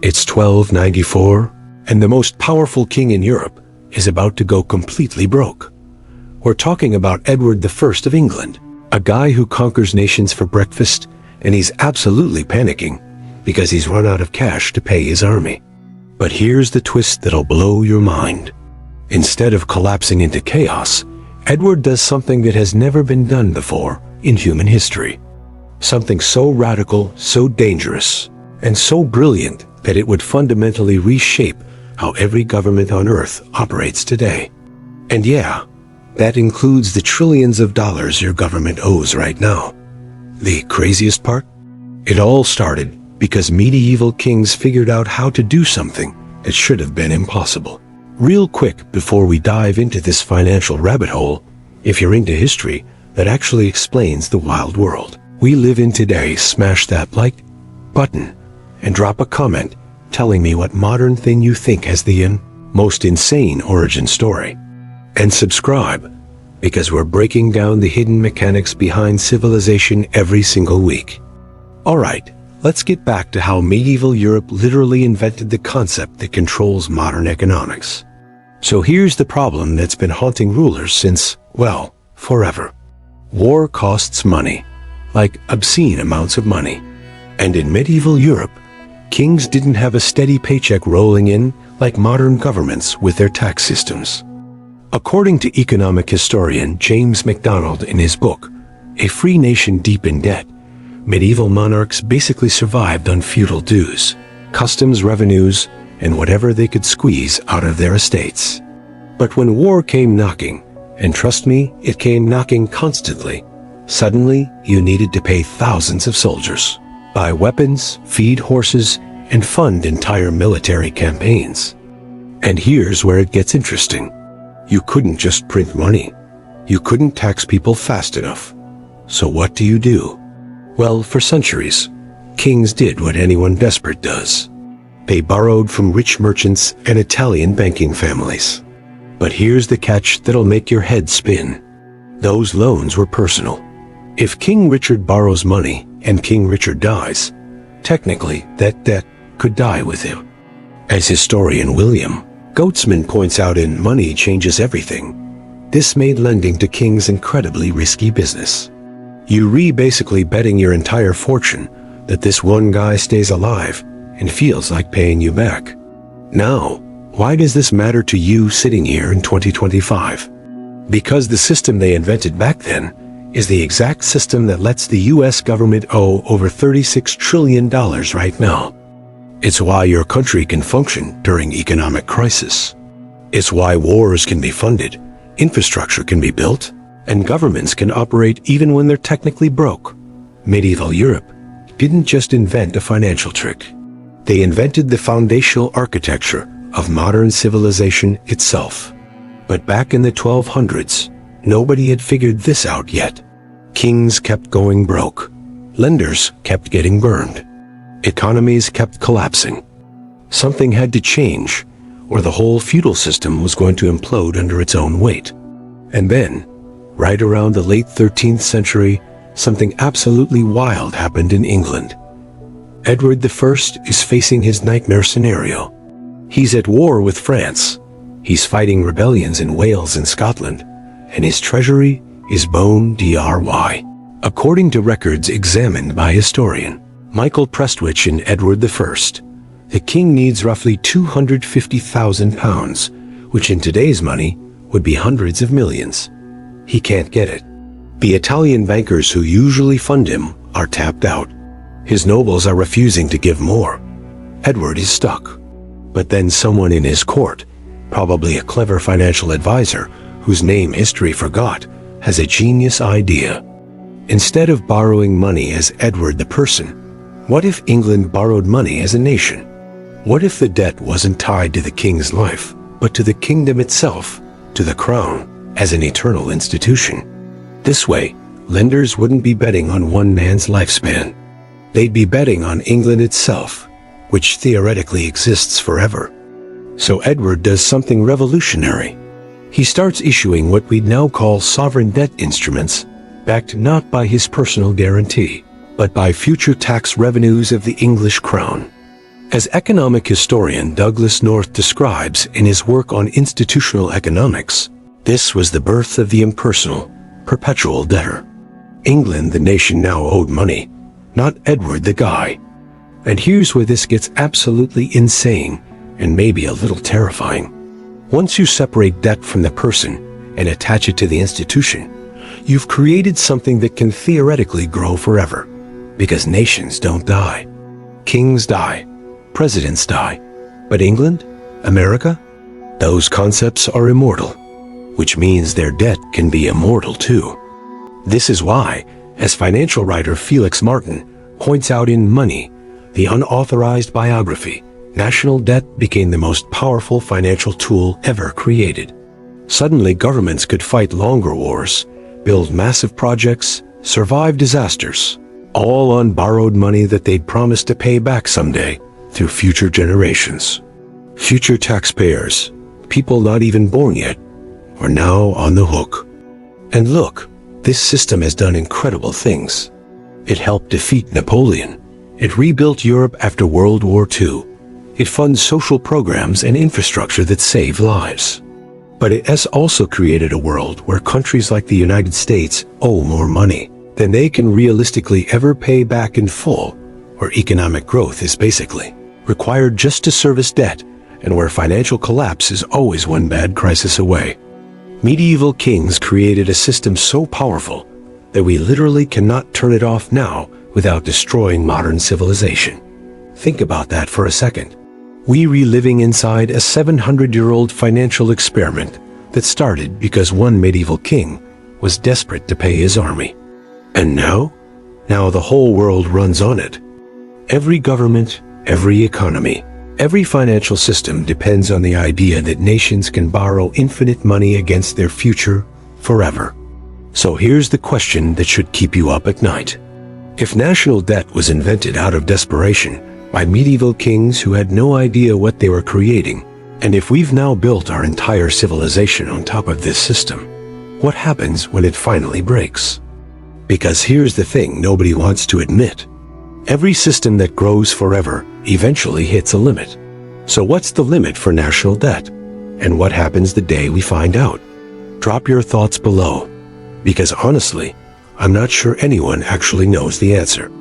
It's 1294, and the most powerful king in Europe is about to go completely broke. We're talking about Edward the First of England, a guy who conquers nations for breakfast, and he's absolutely panicking because he's run out of cash to pay his army. But here's the twist that'll blow your mind. Instead of collapsing into chaos, Edward does something that has never been done before in human history. Something so radical, so dangerous, and so brilliant that it would fundamentally reshape how every government on Earth operates today. And yeah, that includes the trillions of dollars your government owes right now. The craziest part? It all started because medieval kings figured out how to do something that should have been impossible. Real quick, before we dive into this financial rabbit hole, if you're into history, that actually explains the wild world we live in today, smash that like button and drop a comment telling me what modern thing you think has the most insane origin story. And subscribe, because we're breaking down the hidden mechanics behind civilization every single week. Alright, let's get back to how medieval Europe literally invented the concept that controls modern economics. So here's the problem that's been haunting rulers since, well, forever. War costs money, like obscene amounts of money. And in medieval Europe, kings didn't have a steady paycheck rolling in like modern governments with their tax systems. According to economic historian James MacDonald in his book, A Free Nation Deep in Debt, medieval monarchs basically survived on feudal dues, customs revenues, and whatever they could squeeze out of their estates. But when war came knocking, and trust me, it came knocking constantly, suddenly you needed to pay thousands of soldiers, buy weapons, feed horses, and fund entire military campaigns. And here's where it gets interesting. You couldn't just print money. You couldn't tax people fast enough. So what do? Well, for centuries, kings did what anyone desperate does. They borrowed from rich merchants and Italian banking families. But here's the catch that'll make your head spin. Those loans were personal. If King Richard borrows money and King Richard dies, technically that debt could die with him. As historian William Goatsman points out in Money Changes Everything, this made lending to kings incredibly risky business. You're basically betting your entire fortune that this one guy stays alive and feels like paying you back. Now, why does this matter to you sitting here in 2025? Because the system they invented back then is the exact system that lets the US government owe over $36 trillion right now. It's why your country can function during economic crisis. It's why wars can be funded, infrastructure can be built, and governments can operate even when they're technically broke. Medieval Europe didn't just invent a financial trick. They invented the foundational architecture of modern civilization itself. But back in the 1200s, nobody had figured this out yet. Kings kept going broke. Lenders kept getting burned. Economies kept collapsing. Something had to change, or the whole feudal system was going to implode under its own weight. And then, right around the late 13th century, something absolutely wild happened in England. Edward I is facing his nightmare scenario. He's at war with France. He's fighting rebellions in Wales and Scotland, and his treasury is bone dry. According to records examined by historian Michael Prestwich in Edward I, the king needs roughly £250,000, which in today's money would be hundreds of millions. He can't get it. The Italian bankers who usually fund him are tapped out. His nobles are refusing to give more. Edward is stuck. But then someone in his court, probably a clever financial advisor whose name history forgot, has a genius idea. Instead of borrowing money as Edward the person, what if England borrowed money as a nation? What if the debt wasn't tied to the king's life, but to the kingdom itself, to the crown, as an eternal institution? This way, lenders wouldn't be betting on one man's lifespan. They'd be betting on England itself, which theoretically exists forever. So Edward does something revolutionary. He starts issuing what we'd now call sovereign debt instruments, backed not by his personal guarantee, but by future tax revenues of the English crown. As economic historian Douglas North describes in his work on institutional economics, this was the birth of the impersonal, perpetual debtor. England, the nation, now owed money, not Edward the guy. And here's where this gets absolutely insane and maybe a little terrifying. Once you separate debt from the person and attach it to the institution, you've created something that can theoretically grow forever. Because nations don't die. Kings die. Presidents die. But England? America? Those concepts are immortal, which means their debt can be immortal too. This is why, as financial writer Felix Martin points out in Money, the unauthorized biography, national debt became the most powerful financial tool ever created. Suddenly, governments could fight longer wars, build massive projects, survive disasters, all on borrowed money that they'd promised to pay back someday through future generations. Future taxpayers, people not even born yet, are now on the hook. And look, this system has done incredible things. It helped defeat Napoleon. It rebuilt Europe after World War II. It funds social programs and infrastructure that save lives. But it has also created a world where countries like the United States owe more money than they can realistically ever pay back in full, where economic growth is basically required just to service debt, and where financial collapse is always one bad crisis away. Medieval kings created a system so powerful that we literally cannot turn it off now without destroying modern civilization. Think about that for a second. We reliving inside a 700-year-old financial experiment that started because one medieval king was desperate to pay his army. And now the whole world runs on it. Every government, every economy, every financial system depends on the idea that nations can borrow infinite money against their future forever. So here's the question that should keep you up at night. If national debt was invented out of desperation by medieval kings who had no idea what they were creating, and if we've now built our entire civilization on top of this system, what happens when it finally breaks? Because here's the thing nobody wants to admit. Every system that grows forever eventually hits a limit. So what's the limit for national debt? And what happens the day we find out? Drop your thoughts below, because honestly, I'm not sure anyone actually knows the answer.